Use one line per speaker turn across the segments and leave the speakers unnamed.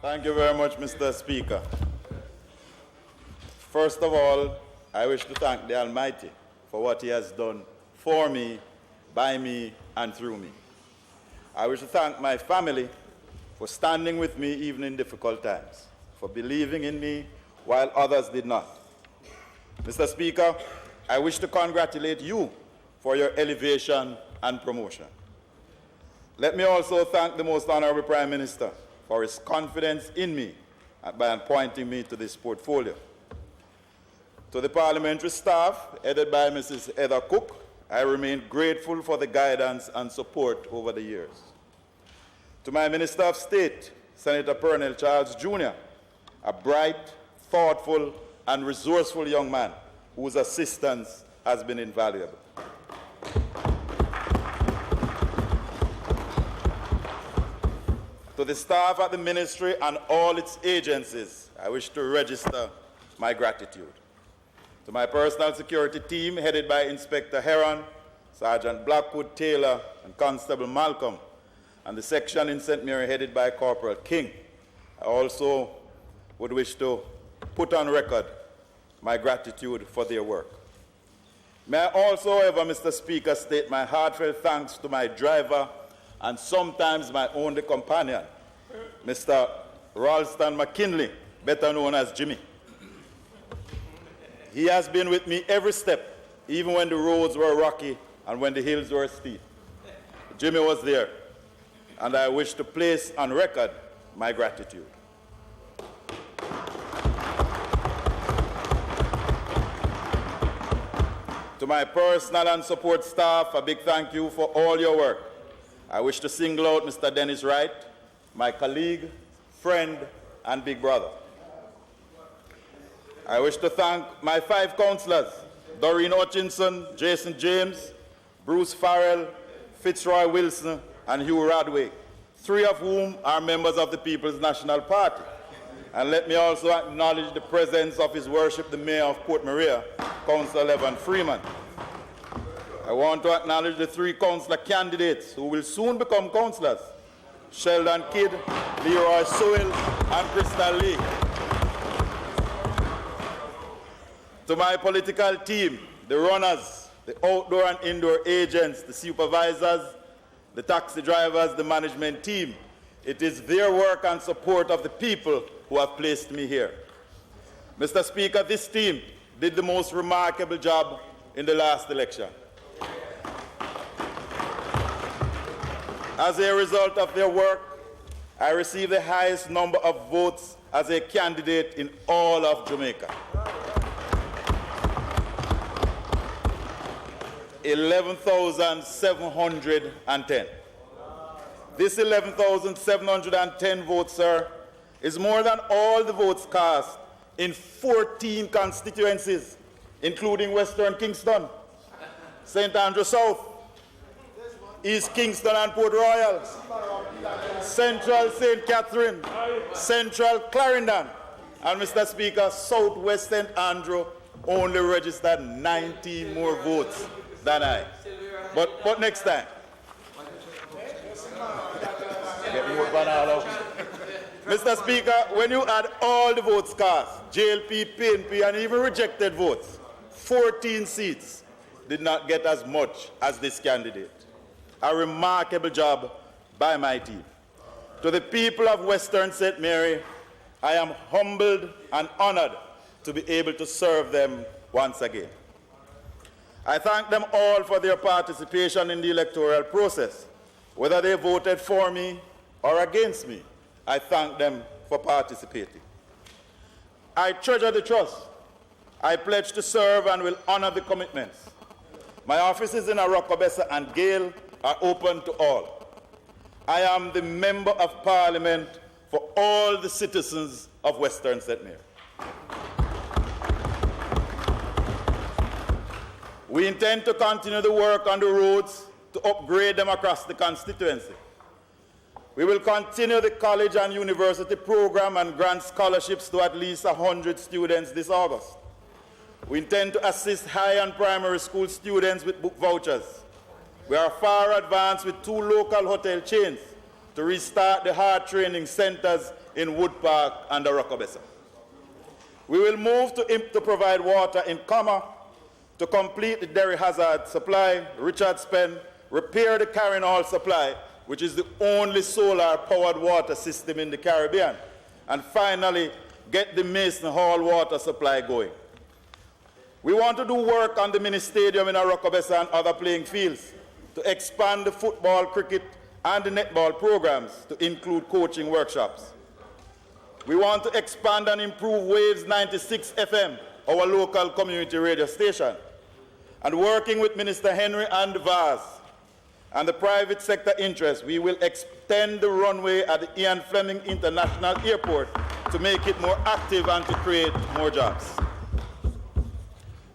Thank you very much, Mr. Speaker. First of all, I wish to thank the Almighty for what He has done for me, by me, and through me. I wish to thank my family for standing with me even in difficult times, for believing in me while others did not. Mr. Speaker, I wish to congratulate you for your elevation and promotion. Let me also thank the Most Honorable Prime Minister for his confidence in me by appointing me to this portfolio. To the parliamentary staff, headed by Mrs. Heather Cook, I remain grateful for the guidance and support over the years. To my Minister of State, Senator Pernell Charles Jr., a bright, thoughtful, and resourceful young man whose assistance has been invaluable. To the staff at the ministry and all its agencies, I wish to register my gratitude. To my personal security team, headed by Inspector Heron, Sergeant Blackwood Taylor, and Constable Malcolm, and the section in St. Mary headed by Corporal King, I also would wish to put on record my gratitude for their work. May I also, however, Mr. Speaker, state my heartfelt thanks to my driver and sometimes my only companion, Mr. Ralston McKinley, better known as Jimmy. He has been with me every step, even when the roads were rocky and when the hills were steep. Jimmy was there, and I wish to place on record my gratitude. To my personal and support staff, a big thank you for all your work. I wish to single out Mr. Dennis Wright, my colleague, friend, and big brother. I wish to thank my 5 councillors, Doreen Hutchinson, Jason James, Bruce Farrell, Fitzroy Wilson, and Hugh Radway, 3 of whom are members of the People's National Party. And let me also acknowledge the presence of His Worship, the Mayor of Port Maria, Councillor Evan Freeman. I want to acknowledge the 3 councillor candidates who will soon become councillors, Sheldon Kidd, Leroy Sewell, and Crystal Lee. To my political team, the runners, the outdoor and indoor agents, the supervisors, the taxi drivers, the management team, it is their work and support of the people who have placed me here. Mr. Speaker, this team did the most remarkable job in the last election. As a result of their work, I received the highest number of votes as a candidate in all of Jamaica. 11,710. This 11,710 votes, sir, is more than all the votes cast in 14 constituencies, including Western Kingston, St. Andrew South, East Kingston and Port Royal, Central St. Catherine, Central Clarendon, and Mr. Speaker, Southwest St. Andrew only registered 19 more votes than I. But next time. Mr. Speaker, when you add all the votes cast, JLP, PNP, and even rejected votes, 14 seats did not get as much as this candidate. A remarkable job by my team. To the people of Western St. Mary, I am humbled and honored to be able to serve them once again. I thank them all for their participation in the electoral process. Whether they voted for me or against me, I thank them for participating. I treasure the trust. I pledge to serve and will honor the commitments. My offices in Arokobesa and Gale are open to all. I am the Member of Parliament for all the citizens of Western St. Mary. We intend to continue the work on the roads to upgrade them across the constituency. We will continue the college and university program and grant scholarships to at least 100 students this August. We intend to assist high and primary school students with book vouchers. We are far advanced with 2 local hotel chains to restart the hard training centers in Wood Park and the Rockabessa. We will move to provide water in Comma, to complete the Derry Hazard supply, Richards Pen, repair the Carrying Hall supply, which is the only solar-powered water system in the Caribbean, and finally, get the Mason Hall water supply going. We want to do work on the mini stadium in Rockabessa and other playing fields, to expand the football, cricket, and the netball programs to include coaching workshops. We want to expand and improve Waves 96 FM, our local community radio station, and working with Minister Henry and Vaz and the private sector interests, we will extend the runway at the Ian Fleming International Airport to make it more active and to create more jobs.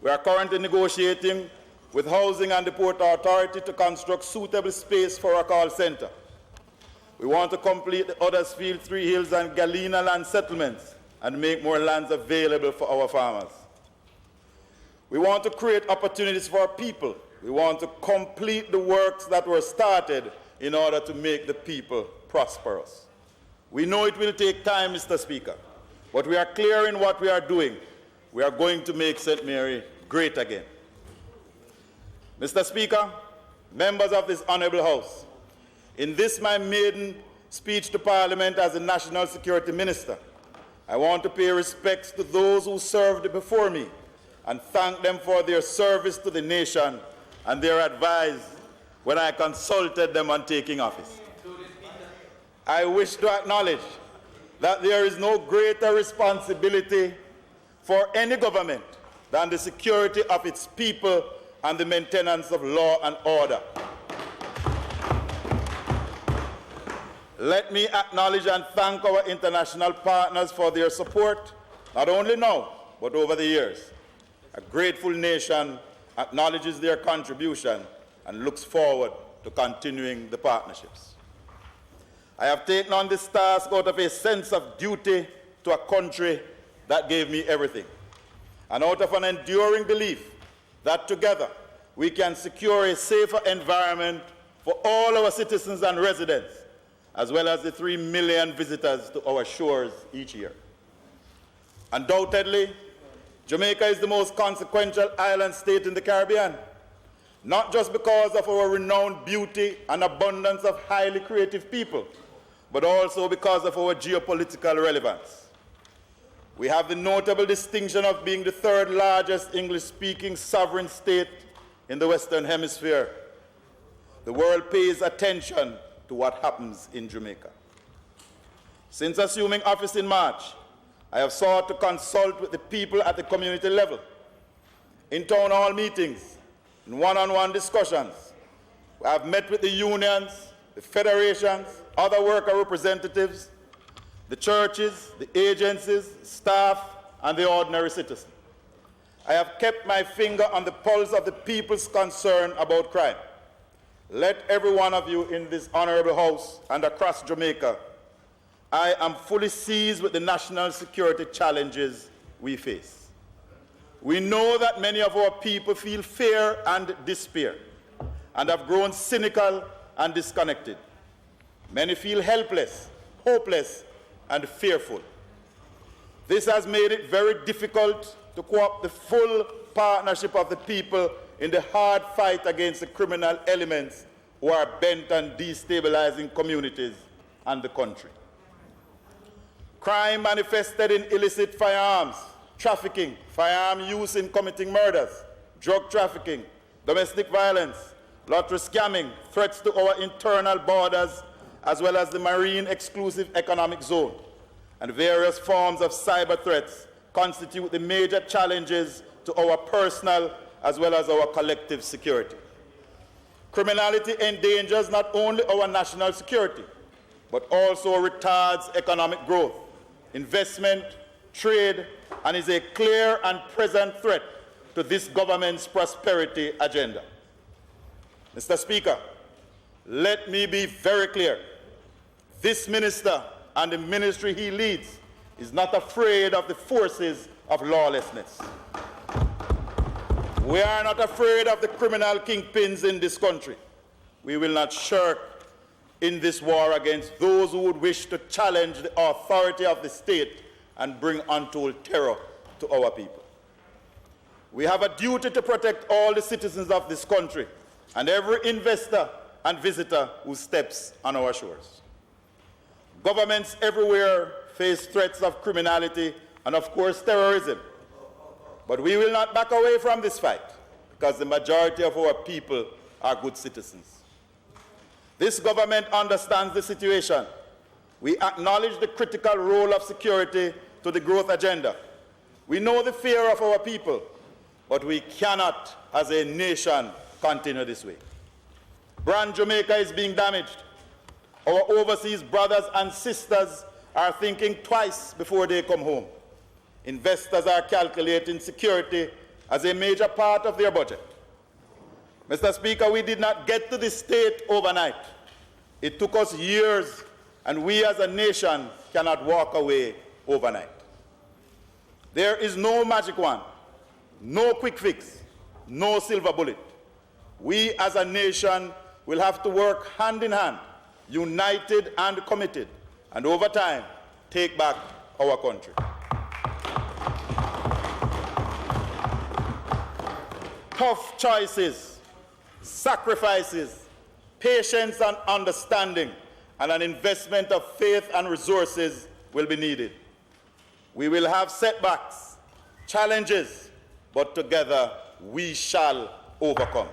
We are currently negotiating with Housing and the Port Authority to construct suitable space for our call center. We want to complete the Huddersfield, Three Hills, and Galena land settlements and make more lands available for our farmers. We want to create opportunities for our people. We want to complete the works that were started in order to make the people prosperous. We know it will take time, Mr. Speaker, but we are clear in what we are doing. We are going to make St. Mary great again. Mr. Speaker, members of this Honourable House, in this my maiden speech to Parliament as the National Security Minister, I want to pay respects to those who served before me and thank them for their service to the nation and their advice when I consulted them on taking office. I wish to acknowledge that there is no greater responsibility for any government than the security of its people and the maintenance of law and order. Let me acknowledge and thank our international partners for their support, not only now, but over the years. A grateful nation acknowledges their contribution and looks forward to continuing the partnerships. I have taken on this task out of a sense of duty to a country that gave me everything, and out of an enduring belief that together we can secure a safer environment for all our citizens and residents, as well as the 3 million visitors to our shores each year. Undoubtedly, Jamaica is the most consequential island state in the Caribbean, not just because of our renowned beauty and abundance of highly creative people, but also because of our geopolitical relevance. We have the notable distinction of being the third largest English-speaking sovereign state in the Western Hemisphere. The world pays attention to what happens in Jamaica. Since assuming office in March, I have sought to consult with the people at the community level, in town hall meetings, in one-on-one discussions. I have met with the unions, the federations, other worker representatives, the churches, the agencies, staff, and the ordinary citizen. I have kept my finger on the pulse of the people's concern about crime. Let every one of you in this honorable house and across Jamaica, I am fully seized with the national security challenges we face. We know that many of our people feel fear and despair and have grown cynical and disconnected. Many feel helpless, hopeless, and fearful. This has made it very difficult to co-opt the full partnership of the people in the hard fight against the criminal elements who are bent on destabilizing communities and the country. Crime manifested in illicit firearms, trafficking, firearm use in committing murders, drug trafficking, domestic violence, lottery scamming, threats to our internal borders, as well as the marine exclusive economic zone, and various forms of cyber threats constitute the major challenges to our personal as well as our collective security. Criminality endangers not only our national security, but also retards economic growth, investment, trade, and is a clear and present threat to this government's prosperity agenda. Mr. Speaker, let me be very clear. This minister and the ministry he leads is not afraid of the forces of lawlessness. We are not afraid of the criminal kingpins in this country. We will not shirk in this war against those who would wish to challenge the authority of the state and bring untold terror to our people. We have a duty to protect all the citizens of this country and every investor and visitor who steps on our shores. Governments everywhere face threats of criminality and, of course, terrorism. But we will not back away from this fight because the majority of our people are good citizens. This government understands the situation. We acknowledge the critical role of security to the growth agenda. We know the fear of our people, but we cannot, as a nation, continue this way. Brand Jamaica is being damaged. Our overseas brothers and sisters are thinking twice before they come home. Investors are calculating security as a major part of their budget. Mr. Speaker, we did not get to this state overnight. It took us years, and we as a nation cannot walk away overnight. There is no magic wand, no quick fix, no silver bullet. We as a nation will have to work hand in hand, united and committed, and over time, take back our country. Tough choices, sacrifices, patience and understanding, and an investment of faith and resources will be needed. We will have setbacks, challenges, but together we shall overcome.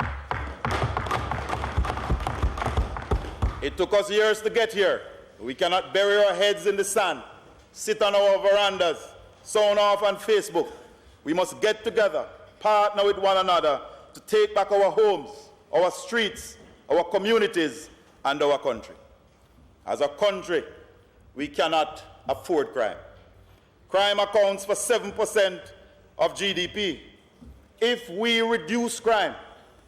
It took us years to get here. We cannot bury our heads in the sand, sit on our verandas, sound off on Facebook. We must get together, partner with one another to take back our homes, our streets, our communities, and our country. As a country, we cannot afford crime. Crime accounts for 7% of GDP. If we reduce crime,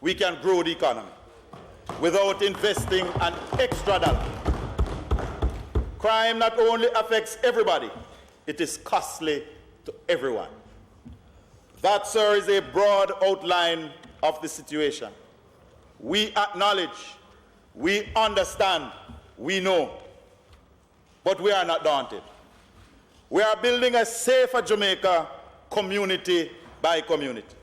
we can grow the economy without investing an extra dollar. Crime not only affects everybody, it is costly to everyone. That, sir, is a broad outline of the situation. We acknowledge, we understand, we know, but we are not daunted. We are building a safer Jamaica, community by community.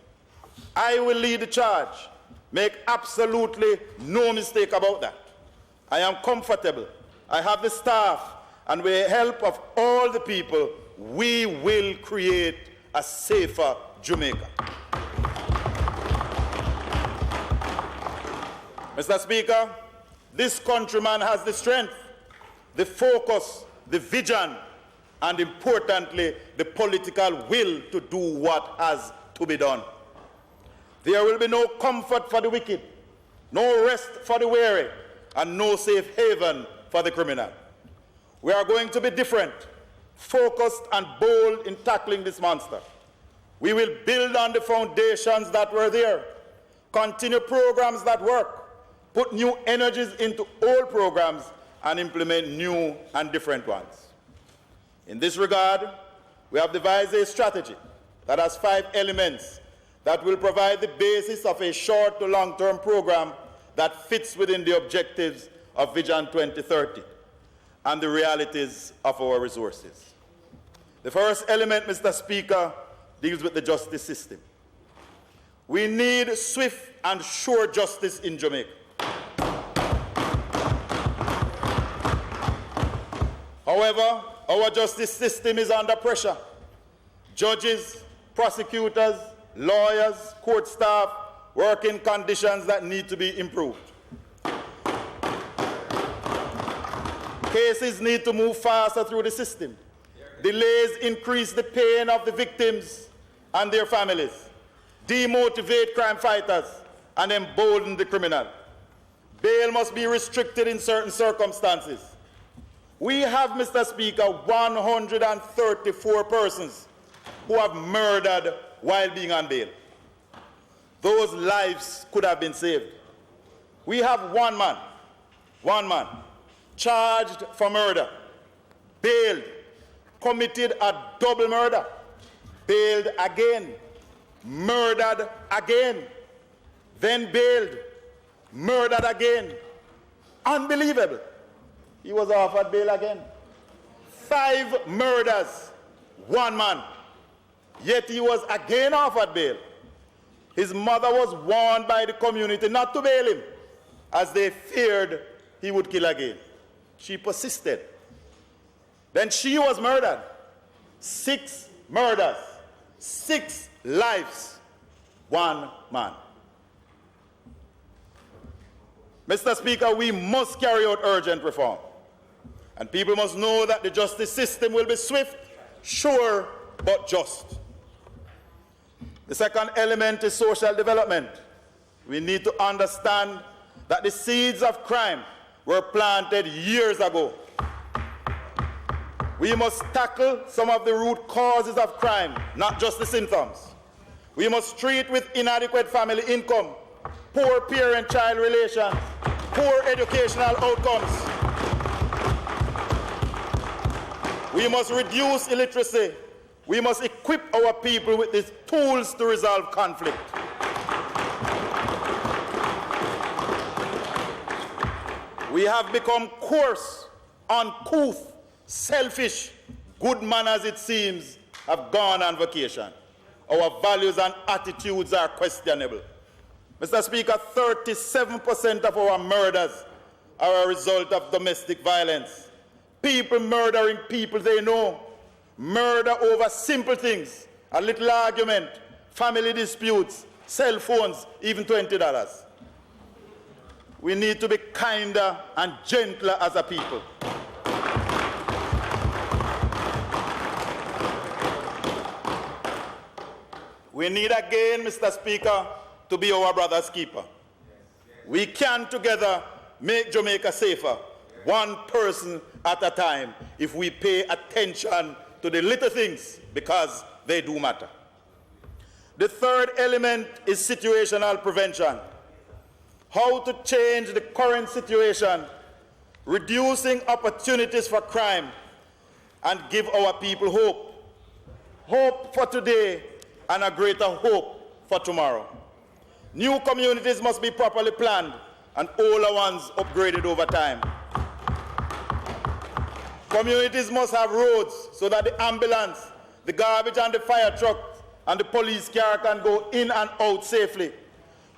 I will lead the charge. Make absolutely no mistake about that. I am comfortable. I have the staff, and with the help of all the people, we will create a safer Jamaica. Mr. Speaker, this countryman has the strength, the focus, the vision, and importantly, the political will to do what has to be done. There will be no comfort for the wicked, no rest for the weary, and no safe haven for the criminal. We are going to be different, focused and bold in tackling this monster. We will build on the foundations that were there, continue programs that work, put new energies into old programs, and implement new and different ones. In this regard, we have devised a strategy that has 5 elements that will provide the basis of a short to long-term program that fits within the objectives of Vision 2030 and the realities of our resources. The first element, Mr. Speaker, deals with the justice system. We need swift and sure justice in Jamaica. However, our justice system is under pressure. Judges, prosecutors, lawyers, court staff work in conditions that need to be improved. Cases need to move faster through the system. Delays increase the pain of the victims and their families, demotivate crime fighters, and embolden the criminal. Bail must be restricted in certain circumstances. We have, Mr. Speaker, 134 persons who have murdered while being on bail. Those lives could have been saved. We have one man, charged for murder, bailed, committed a double murder, bailed again, murdered again, then bailed, murdered again. Unbelievable. he was offered bail again. 5 murders, 1 man. Yet he was again offered bail. His mother was warned by the community not to bail him, as they feared he would kill again. She persisted. Then she was murdered. 6 murders, 6 lives, 1 man. Mr. Speaker, we must carry out urgent reform. And people must know that the justice system will be swift, sure, but just. The second element is social development. We need to understand that the seeds of crime were planted years ago. We must tackle some of the root causes of crime, not just the symptoms. We must treat with inadequate family income, poor parent-child relations, poor educational outcomes. We must reduce illiteracy. We must equip our people with these tools to resolve conflict. We have become coarse, uncouth, selfish. Good manners, it seems, have gone on vacation. Our values and attitudes are questionable. Mr. Speaker, 37% of our murders are a result of domestic violence. People murdering people they know. Murder over simple things, a little argument, family disputes, cell phones, even $20. We need to be kinder and gentler as a people. We need again, Mr. Speaker, to be our brother's keeper. We can together make Jamaica safer, one person at a time, if we pay attention to the little things, because they do matter. The third element is situational prevention. How to change the current situation, reducing opportunities for crime, and give our people hope. Hope for today and a greater hope for tomorrow. New communities must be properly planned and older ones upgraded over time. Communities must have roads so that the ambulance, the garbage and the fire truck and the police car can go in and out safely.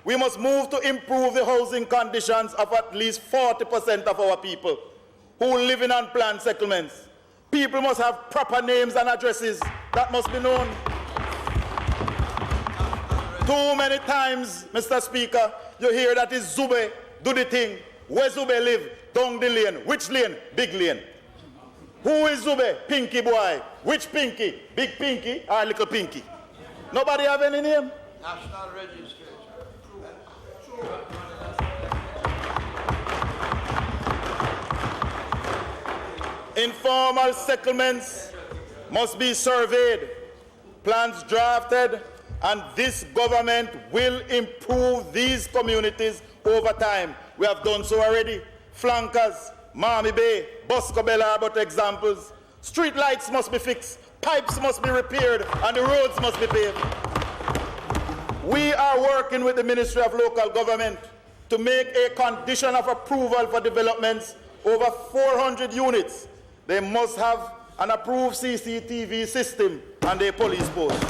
We must move to improve the housing conditions of at least 40% of our people who live in unplanned settlements. People must have proper names and addresses that must be known. Too many times, Mr. Speaker, you hear that is Zube, do the thing. Where Zube live? Down the lane. Which lane? Big lane. Who is Zube? Pinky boy. Which Pinky? Big Pinky or little Pinky? Nobody have any name?
National registration.
Informal settlements must be surveyed, plans drafted, and this government will improve these communities over time. We have done so already. Flankers, Marmy Bay, Boscobel are but examples. Street lights must be fixed, pipes must be repaired, and the roads must be paved. We are working with the Ministry of Local Government to make a condition of approval for developments over 400 units. They must have an approved CCTV system and a police post.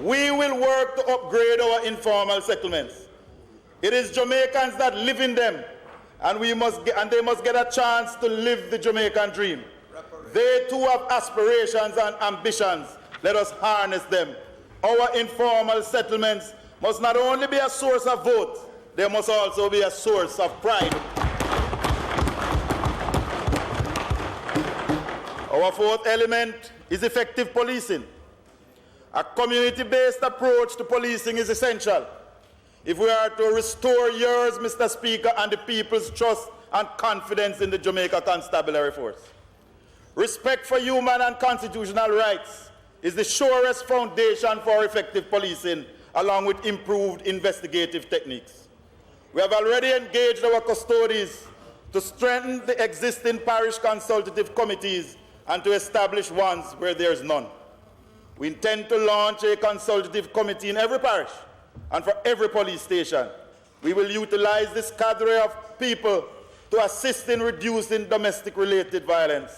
We will work to upgrade our informal settlements. It is Jamaicans that live in them, and they must get a chance to live the Jamaican dream. They too have aspirations and ambitions. Let us harness them. Our informal settlements must not only be a source of vote, they must also be a source of pride. Our fourth element is effective policing. A community-based approach to policing is essential if we are to restore yours, Mr. Speaker, and the people's trust and confidence in the Jamaica Constabulary Force. Respect for human and constitutional rights is the surest foundation for effective policing, along with improved investigative techniques. We have already engaged our custodians to strengthen the existing parish consultative committees and to establish ones where there is none. We intend to launch a consultative committee in every parish and for every police station We will utilize this cadre of people to assist in reducing domestic-related violence.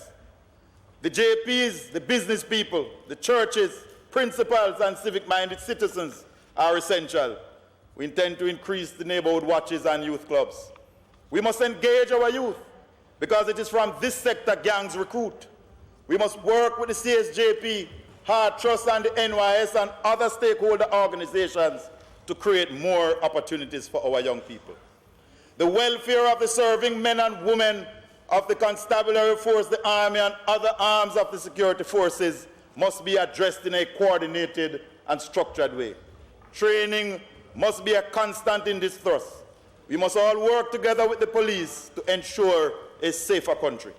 The JPs, the business people, the churches, principals, and civic-minded citizens are essential. We intend to increase the neighborhood watches and youth clubs. We must engage our youth because it is from this sector gangs recruit. We must work with the CSJP, Hard Trust, and the NYS and other stakeholder organizations to create more opportunities for our young people. The welfare of the serving men and women of the constabulary force, the army, and other arms of the security forces must be addressed in a coordinated and structured way. Training must be a constant in this thrust. We must all work together with the police to ensure a safer country.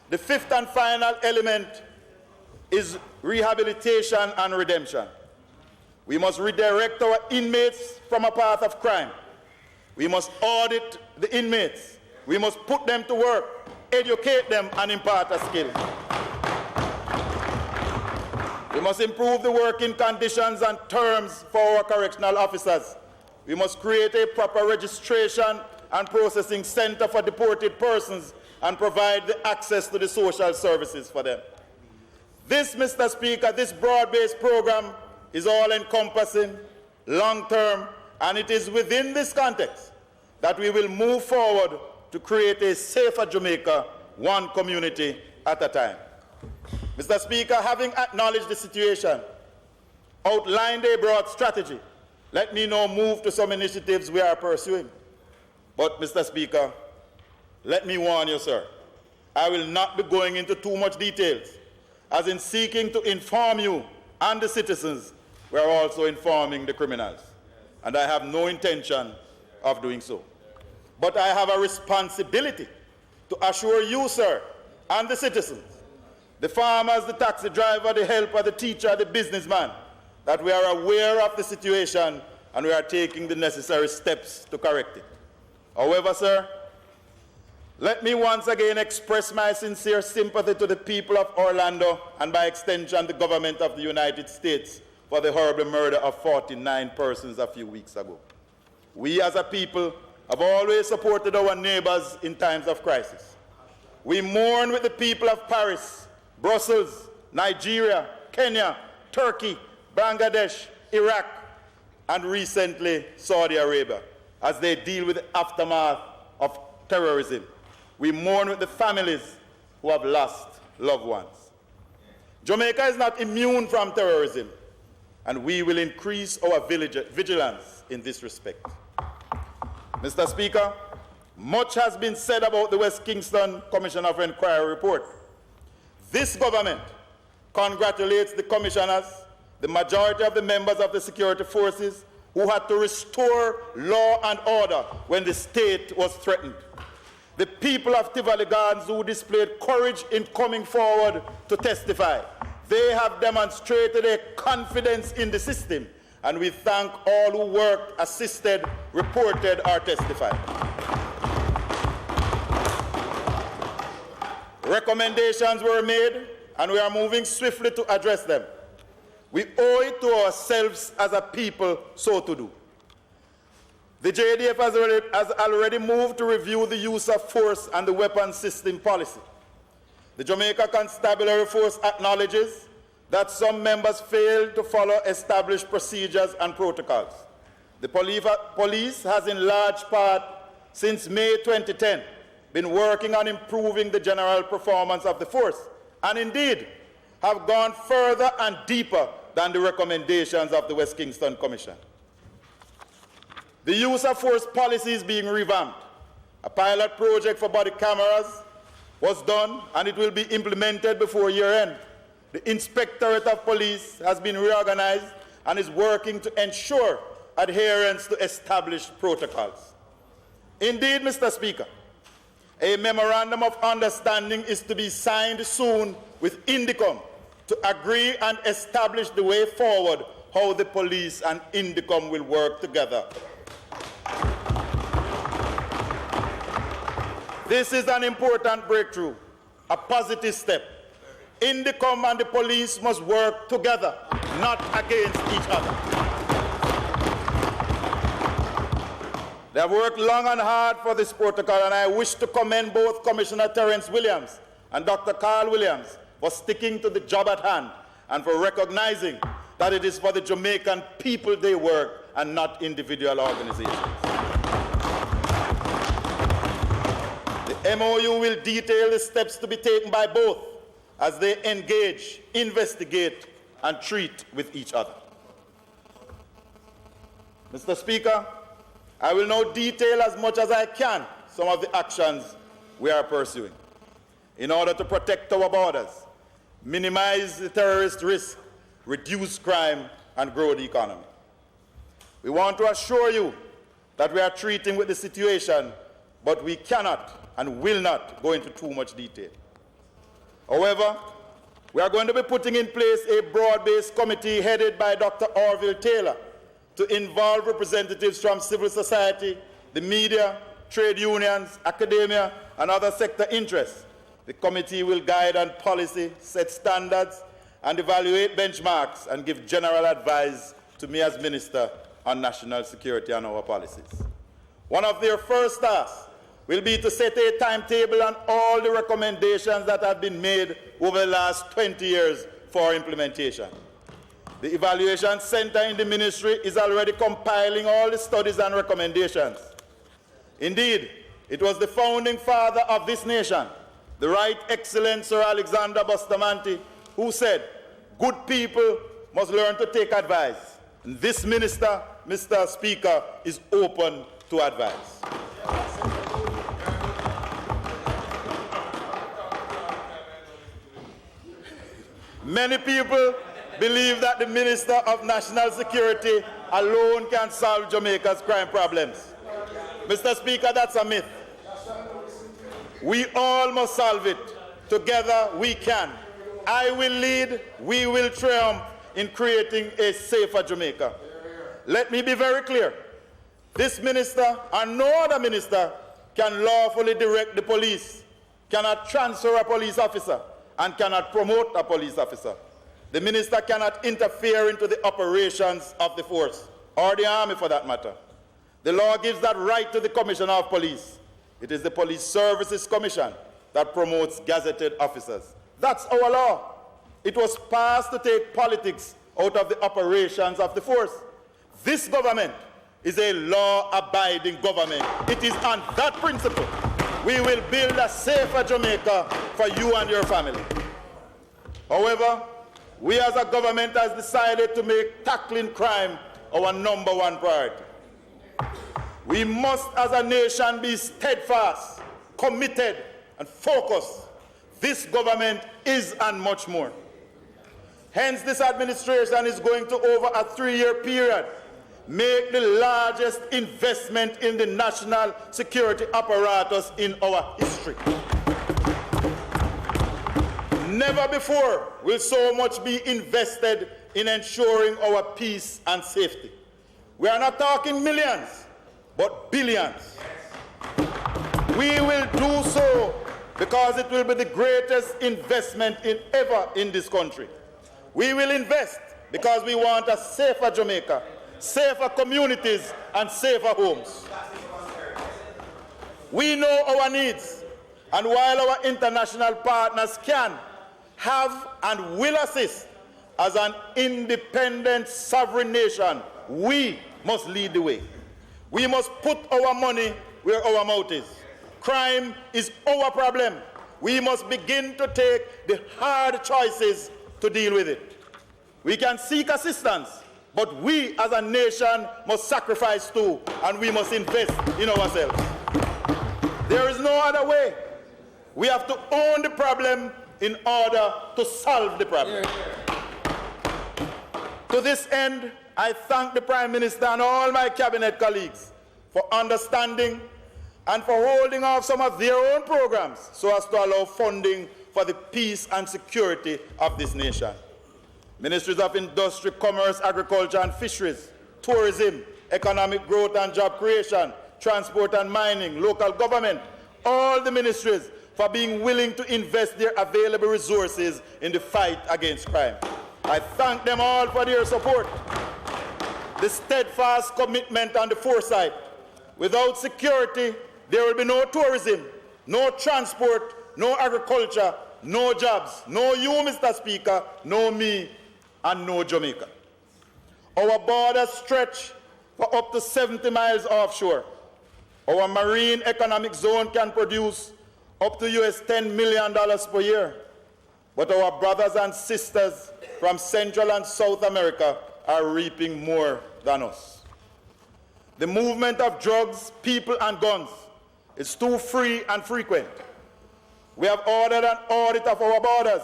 The fifth and final element is rehabilitation and redemption. We must redirect our inmates from a path of crime. We must audit the inmates. We must put them to work, educate them, and impart a skill. We must improve the working conditions and terms for our correctional officers. We must create a proper registration and processing center for deported persons and provide the access to the social services for them. This, Mr. Speaker, this broad-based program is all-encompassing, long-term, and it is within this context that we will move forward to create a safer Jamaica, one community at a time. Mr. Speaker, having acknowledged the situation, outlined a broad strategy, let me now move to some initiatives we are pursuing. But, Mr. Speaker, let me warn you, sir, I will not be going into too much details, as in seeking to inform you and the citizens, we are also informing the criminals. And I have no intention of doing so. But I have a responsibility to assure you, sir, and the citizens, the farmers, the taxi driver, the helper, the teacher, the businessman, that we are aware of the situation and we are taking the necessary steps to correct it. However, sir, let me once again express my sincere sympathy to the people of Orlando and by extension the government of the United States for the horrible murder of 49 persons a few weeks ago. We as a people have always supported our neighbors in times of crisis. We mourn with the people of Paris, Brussels, Nigeria, Kenya, Turkey, Bangladesh, Iraq, and recently Saudi Arabia as they deal with the aftermath of terrorism. We mourn with the families who have lost loved ones. Jamaica is not immune from terrorism, and we will increase our vigilance in this respect. Mr. Speaker, much has been said about the West Kingston Commission of Inquiry report. This government congratulates the commissioners, the majority of the members of the security forces who had to restore law and order when the state was threatened. The people of Tivoli Gardens who displayed courage in coming forward to testify. They have demonstrated a confidence in the system, and we thank all who worked, assisted, reported, or testified. Recommendations were made, and we are moving swiftly to address them. We owe it to ourselves as a people so to do. The JDF has already moved to review the use of force and the weapon system policy. The Jamaica Constabulary Force acknowledges that some members failed to follow established procedures and protocols. The police has in large part, since May 2010, been working on improving the general performance of the force, and indeed have gone further and deeper than the recommendations of the West Kingston Commission. The use of force policy is being revamped. A pilot project for body cameras was done, and it will be implemented before year end. The Inspectorate of Police has been reorganized and is working to ensure adherence to established protocols. Indeed, Mr. Speaker, a memorandum of understanding is to be signed soon with Indicom to agree and establish the way forward how the police and Indicom will work together. This is an important breakthrough, a positive step. Indicom and the police must work together, not against each other. They have worked long and hard for this protocol, and I wish to commend both Commissioner Terence Williams and Dr. Carl Williams for sticking to the job at hand and for recognizing that it is for the Jamaican people they work and not individual organizations. The MOU will detail the steps to be taken by both as they engage, investigate, and treat with each other. Mr. Speaker, I will now detail as much as I can some of the actions we are pursuing in order to protect our borders, minimize the terrorist risk, reduce crime, and grow the economy. We want to assure you that we are treating with the situation, but we cannot and will not go into too much detail. However, we are going to be putting in place a broad-based committee headed by Dr. Orville Taylor to involve representatives from civil society, the media, trade unions, academia, and other sector interests. The committee will guide on policy, set standards, and evaluate benchmarks and give general advice to me as Minister on national security and our policies. One of their first tasks will be to set a timetable on all the recommendations that have been made over the last 20 years for implementation. The Evaluation Center in the Ministry is already compiling all the studies and recommendations. Indeed, it was the founding father of this nation, the Right Excellent Sir Alexander Bustamante, who said, "Good people must learn to take advice." And this minister, Mr. Speaker, is open to advice. Many people believe that the Minister of National Security alone can solve Jamaica's crime problems. Mr. Speaker, that's a myth. We all must solve it. Together we can. I will lead, we will triumph in creating a safer Jamaica. Let me be very clear. This minister and no other minister can lawfully direct the police, cannot transfer a police officer, and cannot promote a police officer. The minister cannot interfere into the operations of the force, or the army for that matter. The law gives that right to the Commissioner of Police. It is the Police Services Commission that promotes gazetted officers. That's our law. It was passed to take politics out of the operations of the force. This government is a law-abiding government. It is on that principle we will build a safer Jamaica for you and your family. However, we as a government has decided to make tackling crime our #1 priority. We must as a nation be steadfast, committed, and focused. This government is and much more. Hence, this administration is going to, over a 3-year period, make the largest investment in the national security apparatus in our history. Never before will so much be invested in ensuring our peace and safety. We are not talking millions, but billions. We will do so because it will be the greatest investment ever in this country. We will invest because we want a safer Jamaica, safer communities, and safer homes. We know our needs, and while our international partners can, have, and will assist, as an independent sovereign nation, we must lead the way. We must put our money where our mouth is. Crime is our problem. We must begin to take the hard choices to deal with it. We can seek assistance, but we as a nation must sacrifice too, and we must invest in ourselves. There is no other way. We have to own the problem in order to solve the problem. To this end, I thank the Prime Minister and all my cabinet colleagues for understanding and for holding off some of their own programs so as to allow funding for the peace and security of this nation. Ministries of Industry, Commerce, Agriculture and Fisheries, Tourism, Economic Growth and Job Creation, Transport and Mining, Local Government, all the ministries for being willing to invest their available resources in the fight against crime. I thank them all for their support. The steadfast commitment and the foresight Without security, there will be no tourism, no transport, no agriculture, no jobs, no you, Mr. Speaker, no me, and no Jamaica. Our borders stretch for up to 70 miles offshore. Our marine economic zone can produce up to US $10 million per year. But our brothers and sisters from Central and South America are reaping more than us. The movement of drugs, people, and guns is too free and frequent. We have ordered an audit of our borders.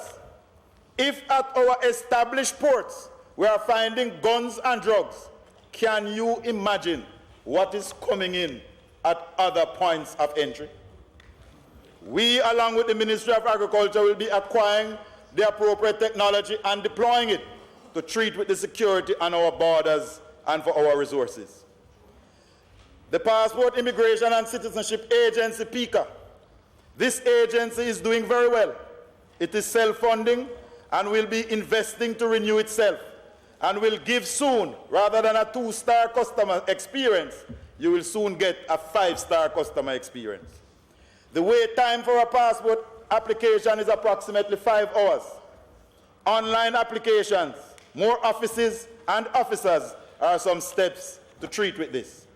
If at our established ports we are finding guns and drugs, can you imagine what is coming in at other points of entry? We, along with the Ministry of Agriculture, will be acquiring the appropriate technology and deploying it to treat with the security on our borders and for our resources. The Passport, Immigration and Citizenship Agency, PICA. This agency is doing very well. It is self-funding and will be investing to renew itself and will give soon, rather than a 2-star customer experience, you will soon get a 5-star customer experience. The wait time for a passport application is approximately 5 hours. Online applications, more offices and officers are some steps to treat with this.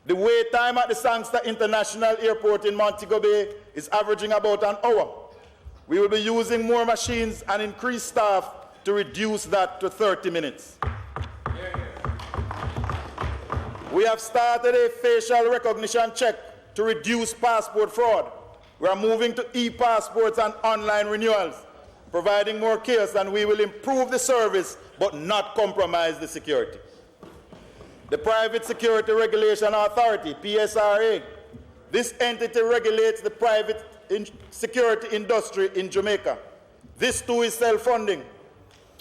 The wait time at the Sangster International Airport in Montague Bay is averaging about an hour. We will be using more machines and increased staff to reduce that to 30 minutes. We have started a facial recognition check to reduce passport fraud. We are moving to e-passports and online renewals, providing more chaos, and we will improve the service but not compromise the security. The Private Security Regulation Authority, PSRA. This entity regulates the private security industry in Jamaica. This too is self-funding.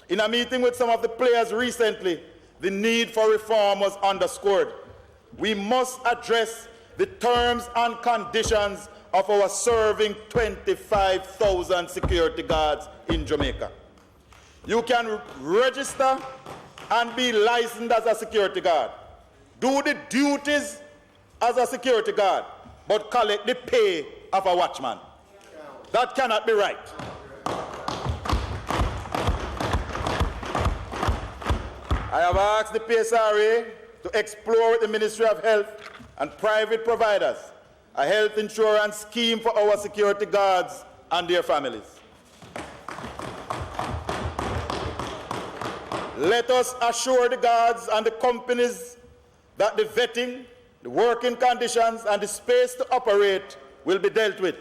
In a meeting with some of the players recently, the need for reform was underscored. We must address the terms and conditions of our serving 25,000 security guards in Jamaica. You can register and be licensed as a security guard, do the duties as a security guard, but collect the pay of a watchman. That cannot be right. I have asked the PSRA to explore with the Ministry of Health and private providers a health insurance scheme for our security guards and their families. Let us assure the guards and the companies that the vetting, the working conditions, and the space to operate will be dealt with.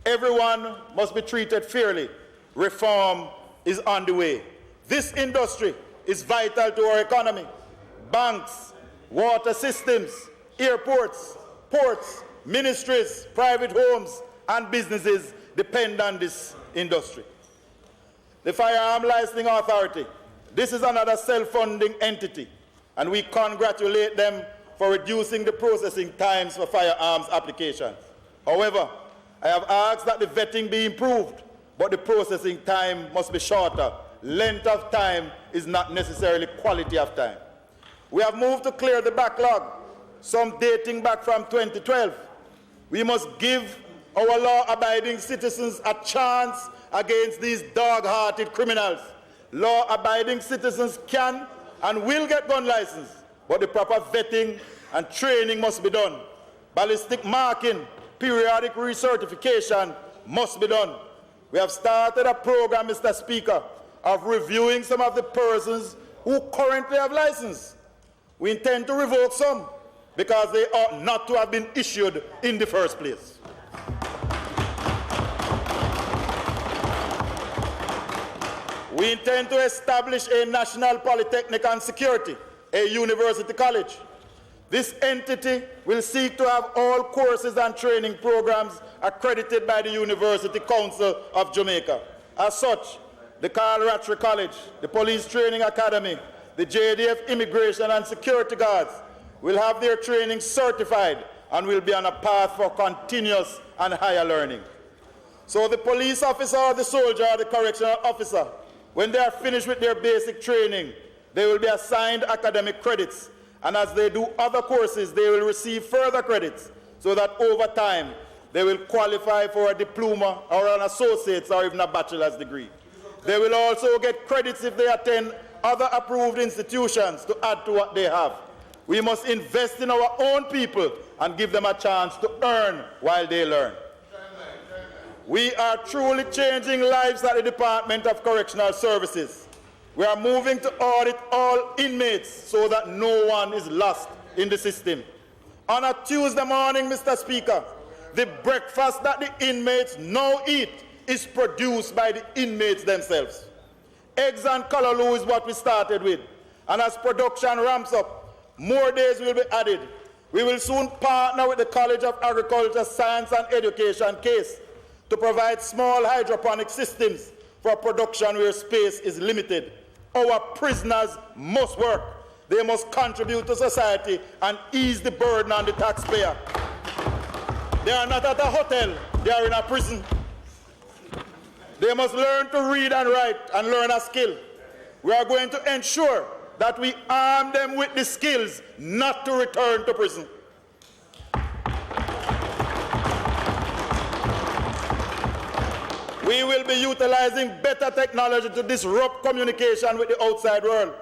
Everyone must be treated fairly. Reform is on the way. This industry is vital to our economy. Banks, water systems, airports, ports, ministries, private homes, and businesses depend on this industry. The Firearm Licensing Authority. This is another self-funding entity, and we congratulate them for reducing the processing times for firearms applications. However, I have asked that the vetting be improved, but the processing time must be shorter. Length of time is not necessarily quality of time. We have moved to clear the backlog, some dating back from 2012. We must give our law-abiding citizens a chance against these dog-hearted criminals. Law-abiding citizens can and will get gun license, but the proper vetting and training must be done. Ballistic marking, periodic recertification must be done. We have started a program, Mr. Speaker, of reviewing some of the persons who currently have license. We intend to revoke some because they ought not to have been issued in the first place. We intend to establish a national polytechnic and security, a university college. This entity will seek to have all courses and training programs accredited by the University Council of Jamaica. As such, the Carl Rattray College, the Police Training Academy, the JDF Immigration and Security Guards will have their training certified and will be on a path for continuous and higher learning. So the police officer or the soldier or the correctional officer, when they are finished with their basic training, they will be assigned academic credits And as they do other courses, they will receive further credits so that over time they will qualify for a diploma or an associate's or even a bachelor's degree. They will also get credits if they attend other approved institutions to add to what they have. We must invest in our own people and give them a chance to earn while they learn. We are truly changing lives at the Department of Correctional Services. We are moving to audit all inmates so that no one is lost in the system. On a Tuesday morning, Mr. Speaker, the breakfast that the inmates now eat is produced by the inmates themselves. Eggs and callaloo is what we started with. And as production ramps up, more days will be added. We will soon partner with the College of Agriculture, Science and Education, CASE, to provide small hydroponic systems for production where space is limited. Our prisoners must work. They must contribute to society and ease the burden on the taxpayer. They are not at a hotel, they are in a prison. They must learn to read and write and learn a skill. We are going to ensure that we arm them with the skills not to return to prison. We will be utilizing better technology to disrupt communication with the outside world.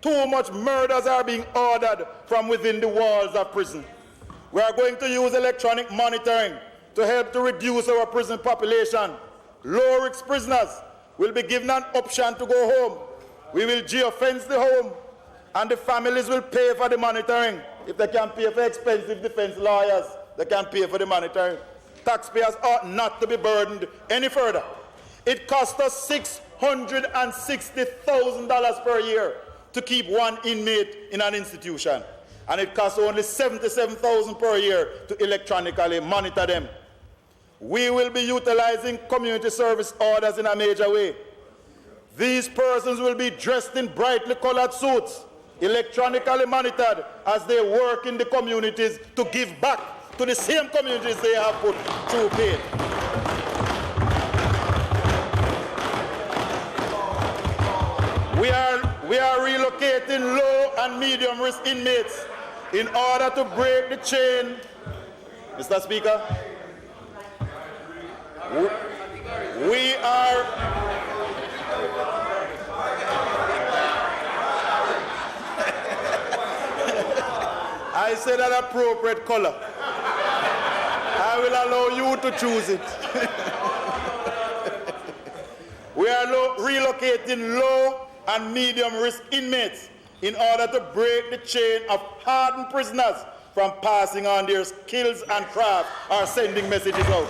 Too much murders are being ordered from within the walls of prison. We are going to use electronic monitoring to help to reduce our prison population. Low-risk prisoners will be given an option to go home. We will geofence the home, and the families will pay for the monitoring. If they can pay for expensive defense lawyers, they can pay for the monitoring. Taxpayers ought not to be burdened any further. It costs us $660,000 per year to keep one inmate in an institution, and it costs only $77,000 per year to electronically monitor them. We will be utilizing community service orders in a major way. These persons will be dressed in brightly colored suits, electronically monitored as they work in the communities to give back to the same communities they have put through pain. We are relocating low and medium risk inmates in order to break the chain. Mr. Speaker, we are I said an appropriate color. I will allow you to choose it. We are relocating low and medium risk inmates in order to break the chain of hardened prisoners from passing on their skills and craft or sending messages out.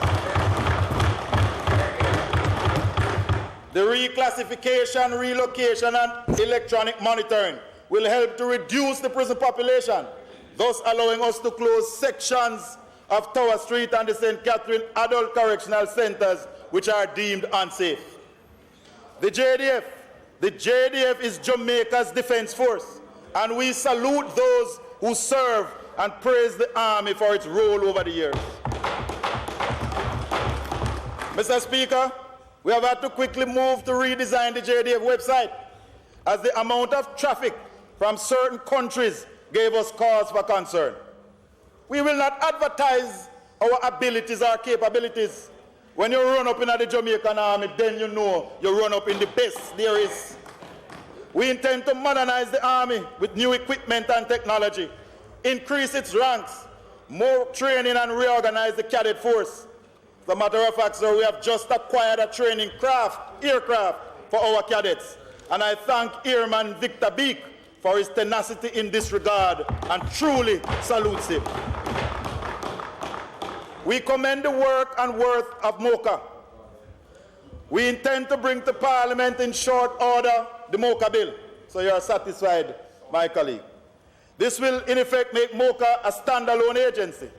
The reclassification, relocation, and electronic monitoring will help to reduce the prison population, thus allowing us to close sections of Tower Street and the St. Catherine Adult Correctional Centers which are deemed unsafe. The JDF is Jamaica's defense force, and we salute those who serve and praise the Army for its role over the years. Mr. Speaker, we have had to quickly move to redesign the JDF website, as the amount of traffic from certain countries gave us cause for concern. We will not advertise our abilities or capabilities. When you run up in the Jamaican Army, then you know you run up in the best there is. We intend to modernize the Army with new equipment and technology, increase its ranks, more training, and reorganize the cadet force. As a matter of fact, sir, we have just acquired a training aircraft for our cadets, and I thank Airman Victor Beek for his tenacity in this regard and truly salutes him. We commend the work and worth of MOCA. We intend to bring to Parliament in short order the MOCA bill, so you are satisfied, my colleague. This will in effect make MOCA a standalone agency.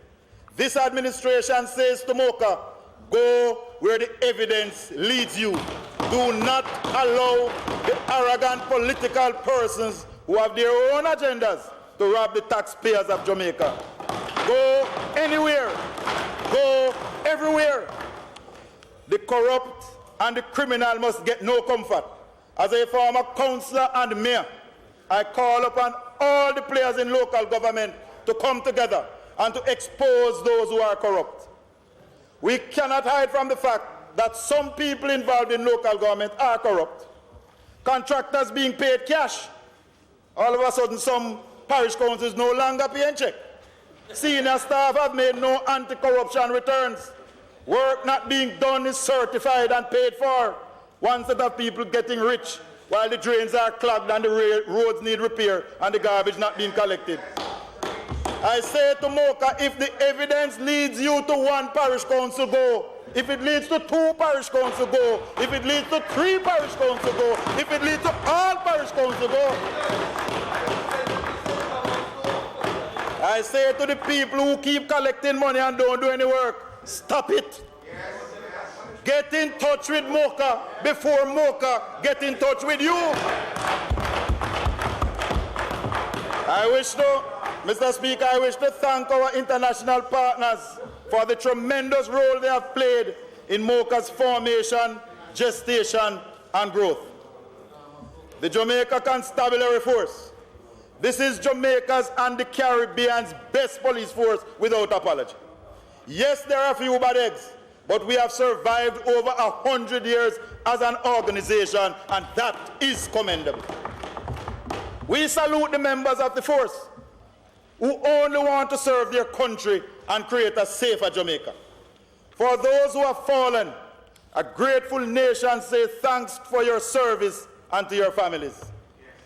This administration says to MOCA, go where the evidence leads you. Do not allow the arrogant political persons who have their own agendas to rob the taxpayers of Jamaica. Go anywhere. Go everywhere. The corrupt and the criminal must get no comfort. As a former councillor and mayor, I call upon all the players in local government to come together and to expose those who are corrupt. We cannot hide from the fact that some people involved in local government are corrupt. Contractors being paid cash. All of a sudden, some parish councils no longer paying check. Senior staff have made no anti-corruption returns. Work not being done is certified and paid for. One set of people getting rich while the drains are clogged and the roads need repair and the garbage not being collected. I say to Mocha, if the evidence leads you to one parish council, go. If it leads to 2 parish council, go. If it leads to 3 parish council, go. If it leads to all parish council, go. I say to the people who keep collecting money and don't do any work, stop it. Get in touch with Mocha before Mocha get in touch with you. Mr. Speaker, I wish to thank our international partners for the tremendous role they have played in Mocha's formation, gestation, and growth. The Jamaica Constabulary Force. This is Jamaica's and the Caribbean's best police force without apology. Yes, there are a few bad eggs, but we have survived over 100 years as an organization, and that is commendable. We salute the members of the force who only want to serve their country and create a safer Jamaica. For those who have fallen, a grateful nation says thanks for your service and to your families.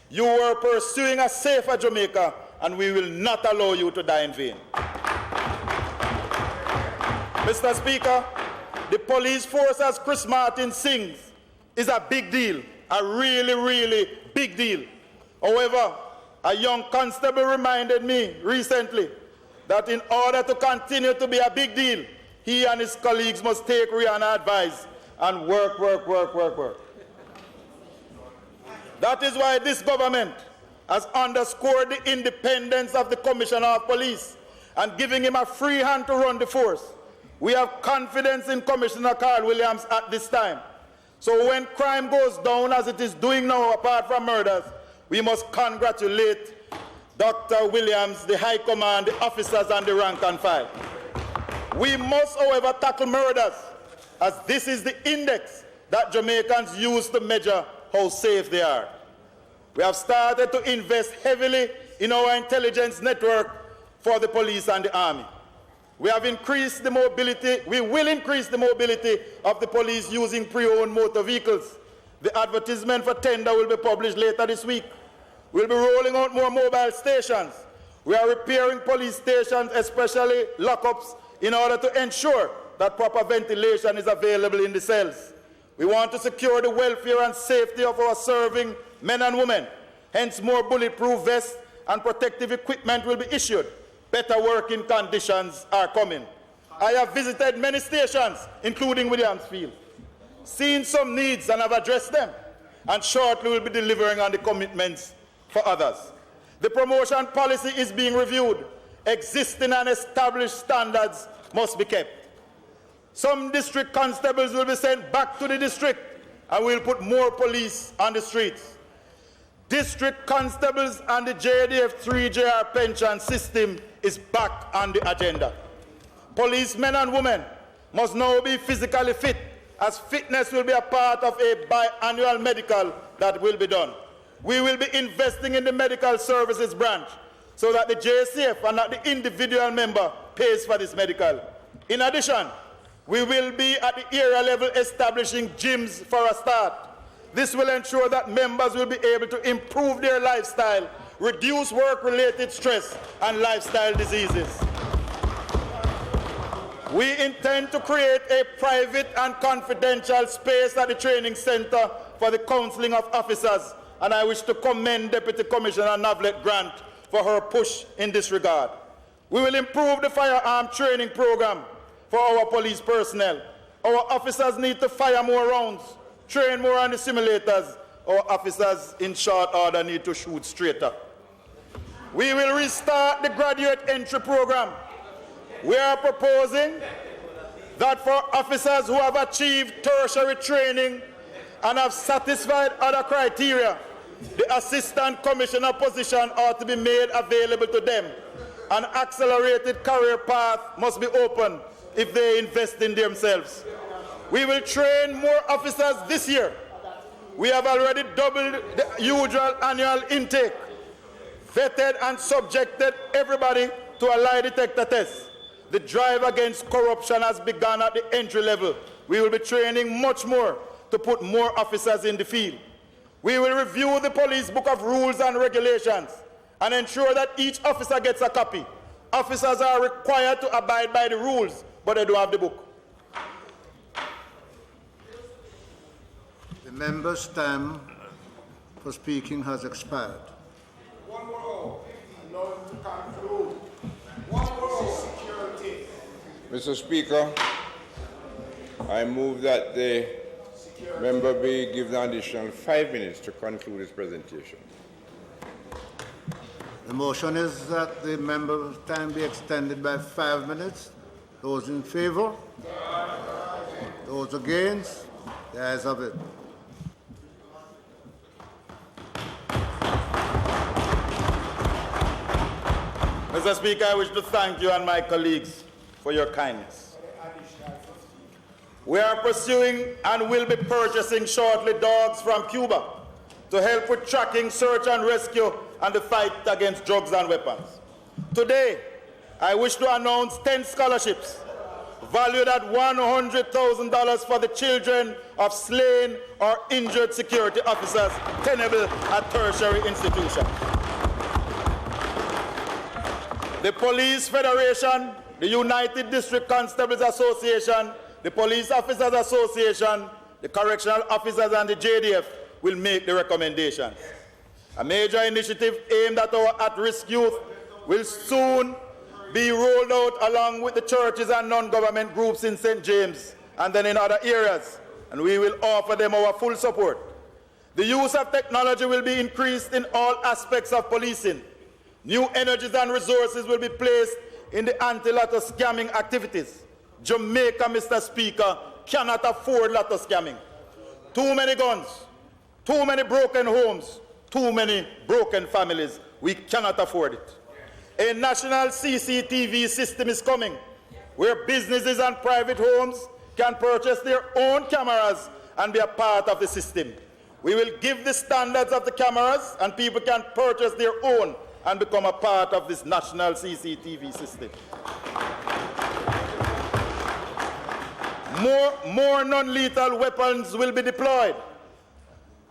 You were pursuing a safer Jamaica, and we will not allow you to die in vain. Mr. Speaker, the police force, as Chris Martin sings, is a big deal, a really, really big deal. However, a young constable reminded me recently that in order to continue to be a big deal, he and his colleagues must take Rihanna's advice and work. That is why this government has underscored the independence of the Commissioner of Police and giving him a free hand to run the force. We have confidence in Commissioner Carl Williams at this time. So when crime goes down, as it is doing now, apart from murders, we must congratulate Dr. Williams, the High Command, the officers, and the rank and file. We must, however, tackle murders, as this is the index that Jamaicans use to measure how safe they are. We have started to invest heavily in our intelligence network for the police and the army. We have increased the mobility, we will increase the mobility of the police using pre-owned motor vehicles. The advertisement for tender will be published later this week. We'll be rolling out more mobile stations. We are repairing police stations, especially lockups, in order to ensure that proper ventilation is available in the cells. We want to secure the welfare and safety of our serving men and women. Hence, more bulletproof vests and protective equipment will be issued. Better working conditions are coming. I have visited many stations, including Williamsfield, seen some needs and have addressed them, and shortly will be delivering on the commitments for others. The promotion policy is being reviewed. Existing and established standards must be kept. Some district constables will be sent back to the district, and we'll put more police on the streets. District constables and the JDF 3JR pension system is back on the agenda. Policemen and women must now be physically fit, as fitness will be a part of a biannual medical that will be done. We will be investing in the medical services branch so that the JCF and not the individual member pays for this medical. In addition, we will be at the area level establishing gyms for a start. This will ensure that members will be able to improve their lifestyle, reduce work-related stress and lifestyle diseases. We intend to create a private and confidential space at the training center for the counseling of officers, and I wish to commend Deputy Commissioner Navlet Grant for her push in this regard. We will improve the firearm training program for our police personnel. Our officers need to fire more rounds, train more on the simulators. Our officers in short order need to shoot straighter. We will restart the graduate entry program. We are proposing that for officers who have achieved tertiary training and have satisfied other criteria, The Assistant Commissioner position ought to be made available to them. An accelerated career path must be open if they invest in themselves. We will train more officers this year. We have already doubled the usual annual intake, vetted and subjected everybody to a lie detector test. The drive against corruption has begun at the entry level. We will be training much more to put more officers in the field. We will review the police book of rules and regulations and ensure that each officer gets a copy. Officers are required to abide by the rules, but they don't have the book.
The member's time for speaking has expired.
One more in order to conclude. One more security.
Mr. Speaker, I move that the member be given an additional 5 minutes to conclude his presentation.
The motion is that the member's time be extended by 5 minutes. Those in favor? Those against? The ayes have it.
Mr. Speaker, I wish to thank you and my colleagues for your kindness. We are pursuing and will be purchasing shortly dogs from Cuba to help with tracking, search and rescue and the fight against drugs and weapons. Today, I wish to announce 10 scholarships valued at $100,000 for the children of slain or injured security officers tenable at tertiary institutions. The Police Federation, the United District Constables Association, the Police Officers Association, the Correctional Officers and the JDF will make the recommendations. A major initiative aimed at our at-risk youth will soon be rolled out along with the churches and non-government groups in St. James and then in other areas, and we will offer them our full support. The use of technology will be increased in all aspects of policing. New energies and resources will be placed in the anti-lotto scamming activities. Jamaica, Mr. Speaker, cannot afford lotto scamming. Too many guns, too many broken homes, too many broken families. We cannot afford it. A national CCTV system is coming, where businesses and private homes can purchase their own cameras and be a part of the system. We will give the standards of the cameras, and people can purchase their own and become a part of this national CCTV system. More non-lethal weapons will be deployed.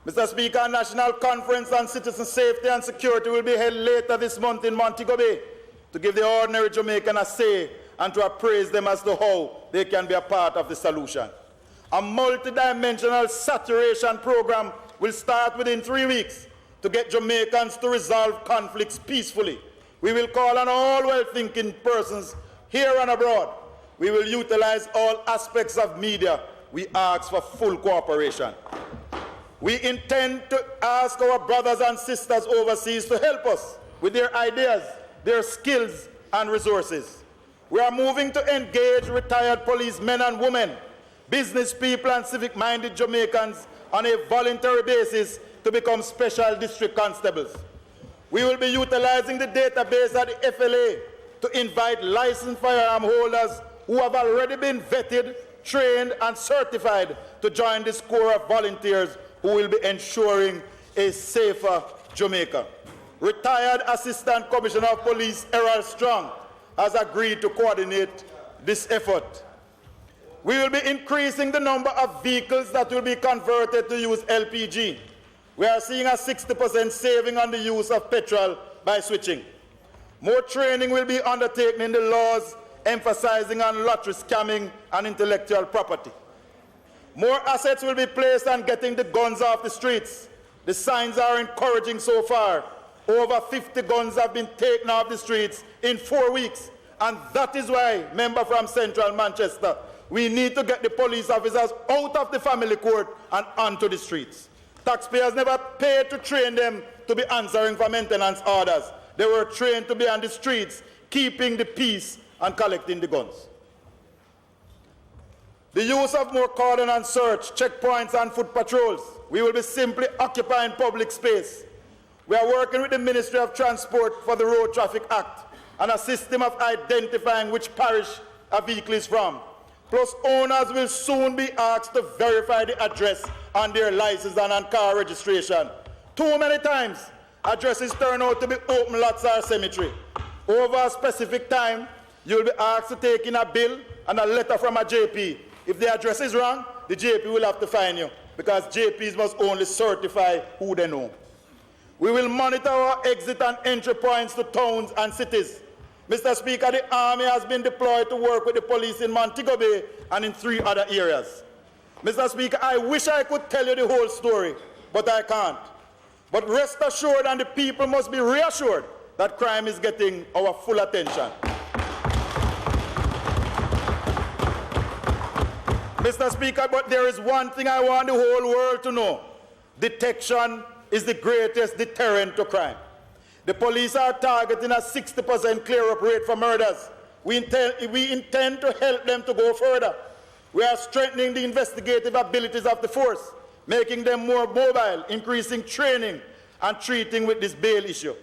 Mr. Speaker, a national conference on citizen safety and security will be held later this month in Montague to give the ordinary Jamaican a say and to appraise them as to how they can be a part of the solution. A multidimensional saturation program will start within 3 weeks to get Jamaicans to resolve conflicts peacefully. We will call on all well-thinking persons here and abroad. We will utilize all aspects of media. We ask for full cooperation. We intend to ask our brothers and sisters overseas to help us with their ideas, their skills, and resources. We are moving to engage retired policemen and women, business people, and civic-minded Jamaicans on a voluntary basis to become special district constables. We will be utilizing the database at the FLA to invite licensed firearm holders who have already been vetted, trained, and certified to join this corps of volunteers who will be ensuring a safer Jamaica. Retired Assistant Commissioner of Police Errol Strong has agreed to coordinate this effort. We will be increasing the number of vehicles that will be converted to use LPG. We are seeing a 60% saving on the use of petrol by switching. More training will be undertaken in the laws emphasizing on lottery scamming and intellectual property. More assets will be placed on getting the guns off the streets. The signs are encouraging so far. Over 50 guns have been taken off the streets in 4 weeks. And that is why, member from Central Manchester, we need to get the police officers out of the family court and onto the streets. Taxpayers never paid to train them to be answering for maintenance orders. They were trained to be on the streets, keeping the peace and collecting the guns. The use of more cordon and search, checkpoints and foot patrols we will be simply occupying public space. We are working with the Ministry of Transport for the Road Traffic Act and a system of identifying which parish a vehicle is from. Plus, owners will soon be asked to verify the address on their license and on car registration. Too many times, addresses turn out to be open lots or cemetery. Over a specific time, you will be asked to take in a bill and a letter from a JP. If the address is wrong, the JP will have to fine you, because JPs must only certify who they know. We will monitor our exit and entry points to towns and cities. Mr. Speaker, the Army has been deployed to work with the police in Montague Bay and in 3 other areas. Mr. Speaker, I wish I could tell you the whole story, but I can't. But rest assured, and the people must be reassured, that crime is getting our full attention. Mr. Speaker, but there is one thing I want the whole world to know. Detection is the greatest deterrent to crime. The police are targeting a 60% clear-up rate for murders. We intend to help them to go further. We are strengthening the investigative abilities of the force, making them more mobile, increasing training, and treating with this bail issue.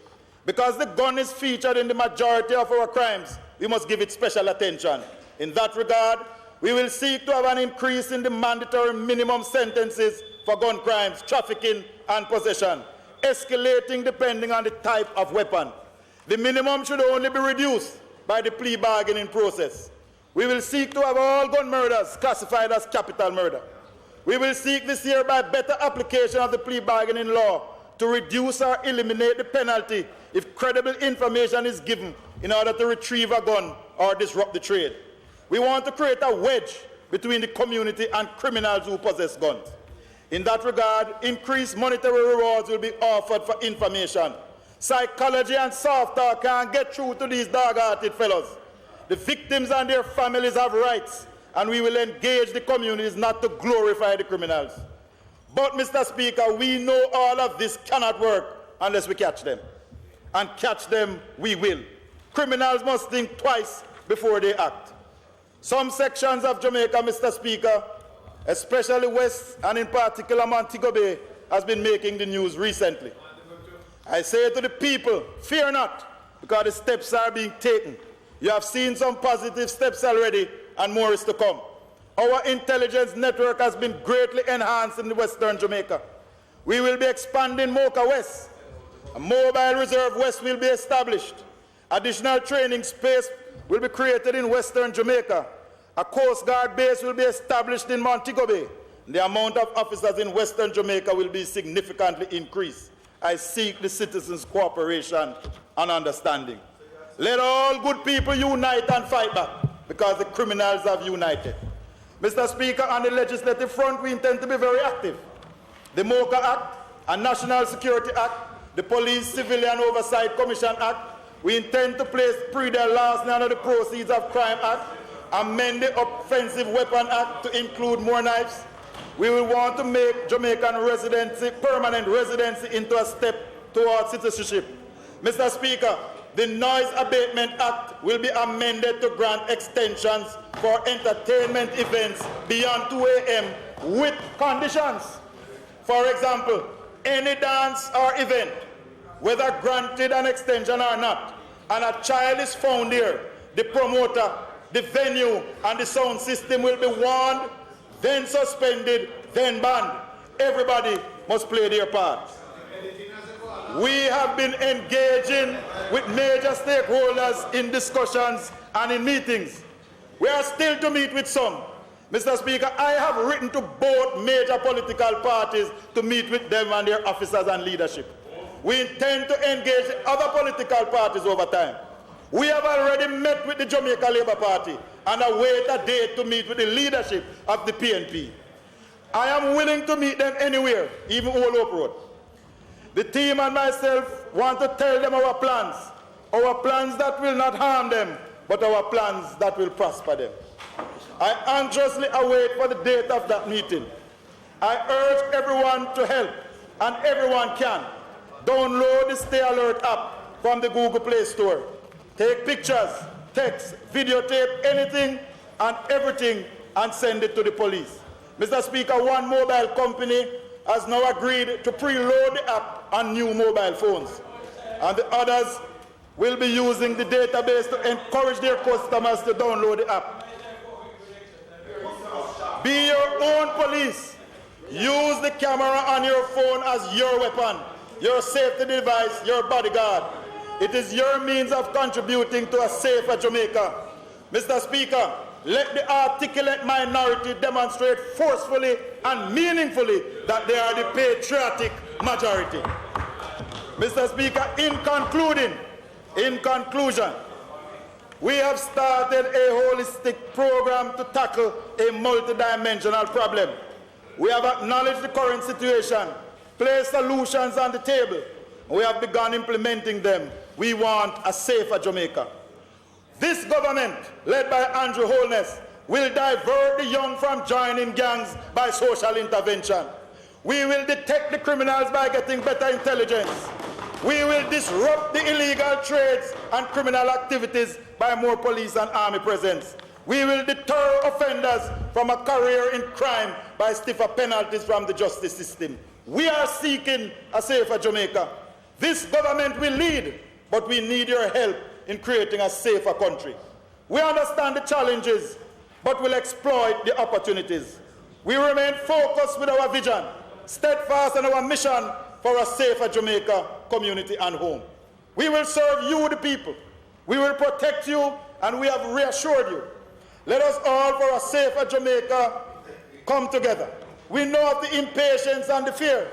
Because the gun is featured in the majority of our crimes, we must give it special attention. In that regard, we will seek to have an increase in the mandatory minimum sentences for gun crimes, trafficking, and possession, escalating depending on the type of weapon. The minimum should only be reduced by the plea bargaining process. We will seek to have all gun murders classified as capital murder. We will seek this year by better application of the plea bargaining law to reduce or eliminate the penalty if credible information is given in order to retrieve a gun or disrupt the trade. We want to create a wedge between the community and criminals who possess guns. In that regard, increased monetary rewards will be offered for information. Psychology and soft talk can't get through to these dog-hearted fellows. The victims and their families have rights, and we will engage the communities not to glorify the criminals. But, Mr. Speaker, we know all of this cannot work unless we catch them. And catch them we will. Criminals must think twice before they act. Some sections of Jamaica, Mr. Speaker, especially West and in particular Montego Bay, has been making the news recently. I say to the people, fear not, because the steps are being taken. You have seen some positive steps already, and more is to come. Our intelligence network has been greatly enhanced in Western Jamaica. We will be expanding Mocha West. A mobile reserve West will be established. Additional training space will be created in Western Jamaica. A Coast Guard base will be established in Montego Bay. The amount of officers in Western Jamaica will be significantly increased. I seek the citizens' cooperation and understanding. Let all good people unite and fight back, because the criminals have united. Mr. Speaker, on the legislative front, we intend to be very active. The MOCA Act, a National Security Act, the Police Civilian Oversight Commission Act, we intend to place pre-deal larceny under the Proceeds of Crime Act, amend the Offensive Weapon Act to include more knives. We will want to make Jamaican residency, permanent residency, into a step towards citizenship. Mr. Speaker, the Noise Abatement Act will be amended to grant extensions for entertainment events beyond 2 a.m. with conditions. For example, any dance or event, whether granted an extension or not, and a child is found here, the promoter, the venue, and the sound system will be warned, then suspended, then banned. Everybody must play their part. We have been engaging with major stakeholders in discussions and in meetings. We are still to meet with some. Mr. Speaker, I have written to both major political parties to meet with them and their officers and leadership. We intend to engage other political parties over time. We have already met with the Jamaica Labour Party and await a date to meet with the leadership of the PNP. I am willing to meet them anywhere, even Old Hope Road. The team and myself want to tell them our plans that will not harm them, but our plans that will prosper them. I anxiously await for the date of that meeting. I urge everyone to help, and everyone can. Download the Stay Alert app from the Google Play Store. Take pictures, text, videotape, anything and everything, and send it to the police. Mr. Speaker, one mobile company has now agreed to preload the app on new mobile phones, and the others will be using the database to encourage their customers to download the app. Be your own police. Use the camera on your phone as your weapon, your safety device, your bodyguard. It is your means of contributing to a safer Jamaica. Mr. Speaker, let the articulate minority demonstrate forcefully and meaningfully that they are the patriotic majority. Mr. Speaker, in conclusion, we have started a holistic program to tackle a multidimensional problem. We have acknowledged the current situation, placed solutions on the table. We have begun implementing them. We want a safer Jamaica. This government, led by Andrew Holness, will divert the young from joining gangs by social intervention. We will detect the criminals by getting better intelligence. We will disrupt the illegal trades and criminal activities by more police and army presence. We will deter offenders from a career in crime by stiffer penalties from the justice system. We are seeking a safer Jamaica. This government will lead, but we need your help in creating a safer country. We understand the challenges, but will exploit the opportunities. We remain focused with our vision, steadfast in our mission for a safer Jamaica, community and home. We will serve you, the people. We will protect you, and we have reassured you. Let us all, for a safer Jamaica, come together. We know of the impatience and the fear.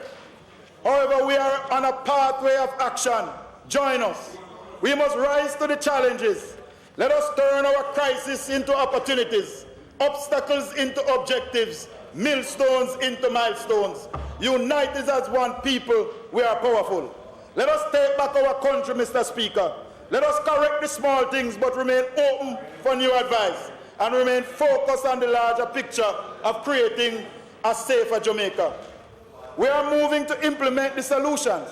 However, we are on a pathway of action. Join us. We must rise to the challenges. Let us turn our crisis into opportunities, obstacles into objectives, millstones into milestones. United as one people, we are powerful. Let us take back our country, Mr. Speaker. Let us correct the small things, but remain open for new advice and remain focused on the larger picture of creating a safer Jamaica. We are moving to implement the solutions.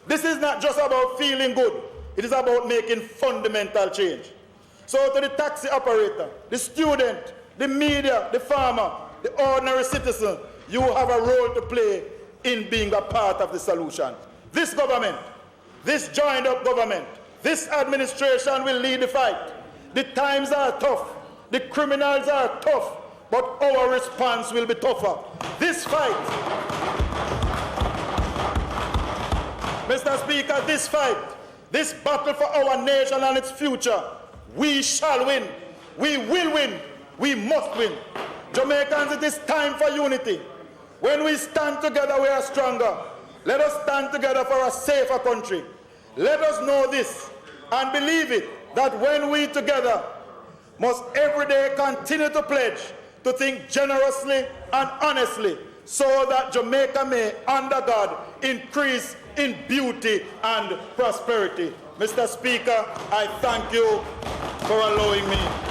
This is not just about feeling good. It is about making fundamental change. So to the taxi operator, the student, the media, the farmer, the ordinary citizen, you have a role to play in being a part of the solution. This government, this joined-up government, this administration will lead the fight. The times are tough. The criminals are tough. But our response will be tougher. This fight, Mr. Speaker, this fight, this battle for our nation and its future, we shall win. We will win. We must win. Jamaicans, it is time for unity. When we stand together, we are stronger. Let us stand together for a safer country. Let us know this and believe it, that when we together must every day continue to pledge to think generously and honestly, so that Jamaica may, under God, increase in beauty and prosperity. Mr. Speaker, I thank you for allowing me